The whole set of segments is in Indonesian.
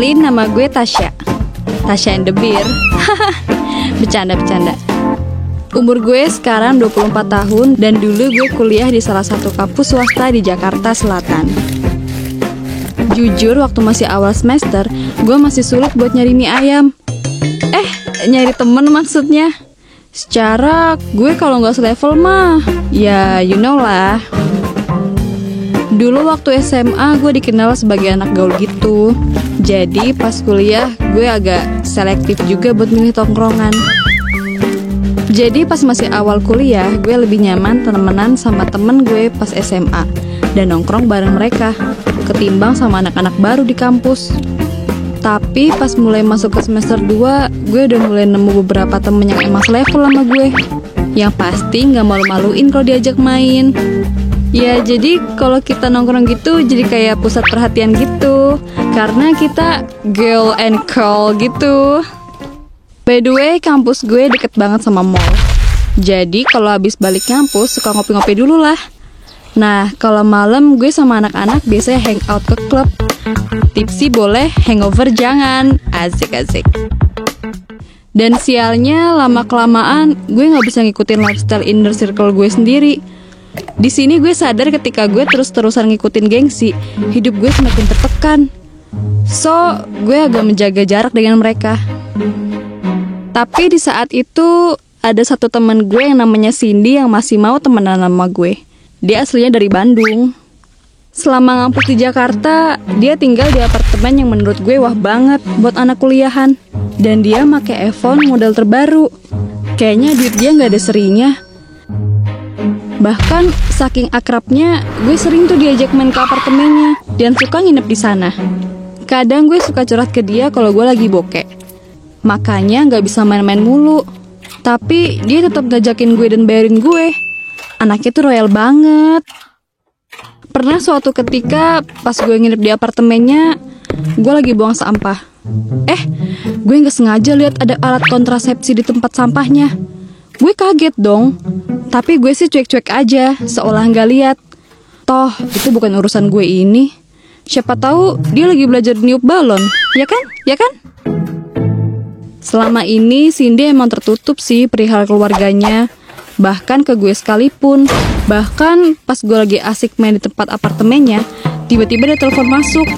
Kenalin, nama gue Tasya. Tasya and the Beer. Bercanda. Umur gue sekarang 24 tahun dan dulu gue kuliah di salah satu kampus swasta di Jakarta Selatan. Jujur, waktu masih awal semester, gue masih sulit buat nyari mie ayam. Nyari temen maksudnya. Secara gue kalau nggak selevel mah, ya you know lah. Dulu waktu SMA gue dikenal sebagai anak gaul gitu. Jadi pas kuliah gue agak selektif juga buat milih tongkrongan. Jadi pas masih awal kuliah gue lebih nyaman temenan sama temen gue pas SMA dan nongkrong bareng mereka ketimbang sama anak-anak baru di kampus. Tapi pas mulai masuk ke semester 2 gue udah mulai nemu beberapa temen yang emang selevel sama gue, yang pasti gak malu-maluin kalau diajak main. Ya jadi kalau kita nongkrong gitu jadi kayak pusat perhatian gitu, karena kita girl and cool gitu. By the way, kampus gue deket banget sama mall. Jadi kalau habis balik kampus suka ngopi-ngopi dulu lah. Nah kalau malam gue sama anak-anak biasanya hangout ke klub. Tipsy boleh, hangover jangan. Asik. Dan sialnya lama-kelamaan gue gak bisa ngikutin lifestyle inner circle gue sendiri. Di sini gue sadar ketika gue terus-terusan ngikutin gengsi, hidup gue semakin tertekan. So, gue agak menjaga jarak dengan mereka. Tapi di saat itu ada satu teman gue yang namanya Cindy yang masih mau temenan sama gue. Dia aslinya dari Bandung. Selama ngampus di Jakarta, dia tinggal di apartemen yang menurut gue wah banget buat anak kuliahan. Dan dia pakai iPhone model terbaru. Kayaknya duit dia gak ada serinya. Bahkan saking akrabnya, gue sering tuh diajak main ke apartemennya dan suka nginep di sana. Kadang gue suka curhat ke dia kalau gue lagi bokek. Makanya gak bisa main-main mulu. Tapi dia tetap ngajakin gue dan bayarin gue. Anaknya tuh royal banget. Pernah suatu ketika pas gue nginep di apartemennya, gue lagi buang sampah. Gue gak sengaja lihat ada alat kontrasepsi di tempat sampahnya. Gue kaget dong, tapi gue sih cuek-cuek aja, seolah nggak lihat. Toh, itu bukan urusan gue ini. Siapa tahu dia lagi belajar niup balon, ya kan? Selama ini Cindy emang tertutup sih perihal keluarganya, bahkan ke gue sekalipun. Bahkan pas gue lagi asik main di tempat apartemennya, tiba-tiba dia telepon masuk.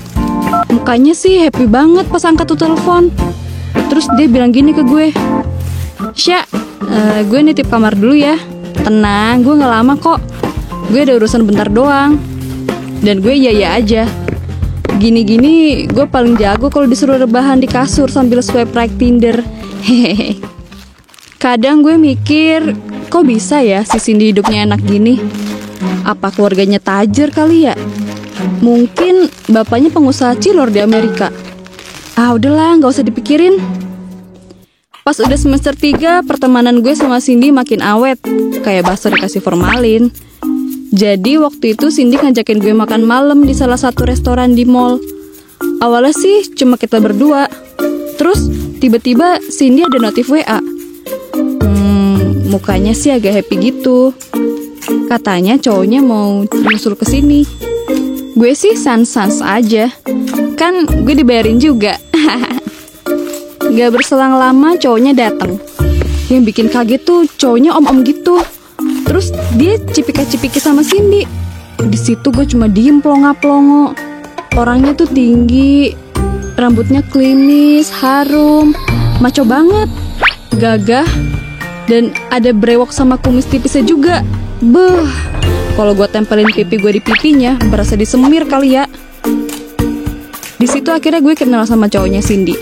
Mukanya sih happy banget pas angkat tuh telepon. Terus dia bilang gini ke gue, "Sya, gue nitip kamar dulu ya. Tenang, gue gak lama kok. Gue ada urusan bentar doang." Dan gue iya aja. Gini-gini gue paling jago kalau disuruh rebahan di kasur sambil swipe right Tinder. Hehehe. Kadang gue mikir, kok bisa ya si Cindy hidupnya enak gini? Apa keluarganya tajir kali ya? Mungkin bapaknya pengusaha cilor di Amerika. Udahlah, gak usah dipikirin. Pas udah semester 3, pertemanan gue sama Cindy makin awet, kayak bakso dikasih formalin. Jadi waktu itu Cindy ngajakin gue makan malam di salah satu restoran di mall. Awalnya sih cuma kita berdua. Terus tiba-tiba Cindy ada notif WA. Mukanya sih agak happy gitu. Katanya cowoknya mau nyusul ke sini. Gue sih sans-sans aja. Kan gue dibayarin juga. Gak berselang lama cowoknya datang. Yang bikin kaget tuh cowoknya om-om gitu. Terus dia cipika-cipiki sama Cindy. Di situ gue cuma diem plonga-plongo. Orangnya tuh tinggi, rambutnya klimis, harum, maco banget, gagah, dan ada brewok sama kumis tipisnya juga. Kalau gue tempelin pipi gue di pipinya, berasa disemir kali ya. Di situ akhirnya gue kenal sama cowoknya Cindy.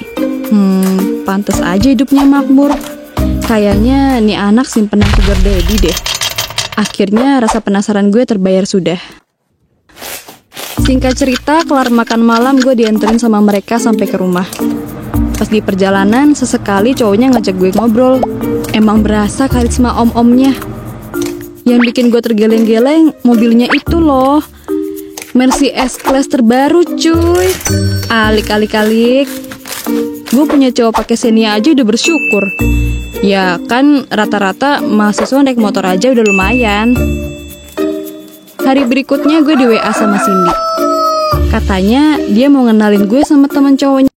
Pantes aja hidupnya makmur. Kayaknya nih anak simpenan sugar daddy deh. Akhirnya rasa penasaran gue terbayar sudah. Singkat cerita, kelar makan malam gue dianterin sama mereka sampai ke rumah. Pas di perjalanan, sesekali cowoknya ngajak gue ngobrol. Emang berasa karisma om-omnya. Yang bikin gue tergeleng-geleng, mobilnya itu loh, Mercy S-Class terbaru cuy. Alik. Gue punya cowok pakai Xenia aja udah bersyukur. Ya kan rata-rata mahasiswa naik motor aja udah lumayan. Hari berikutnya gue di WA sama Cindy. Katanya dia mau ngenalin gue sama teman cowoknya.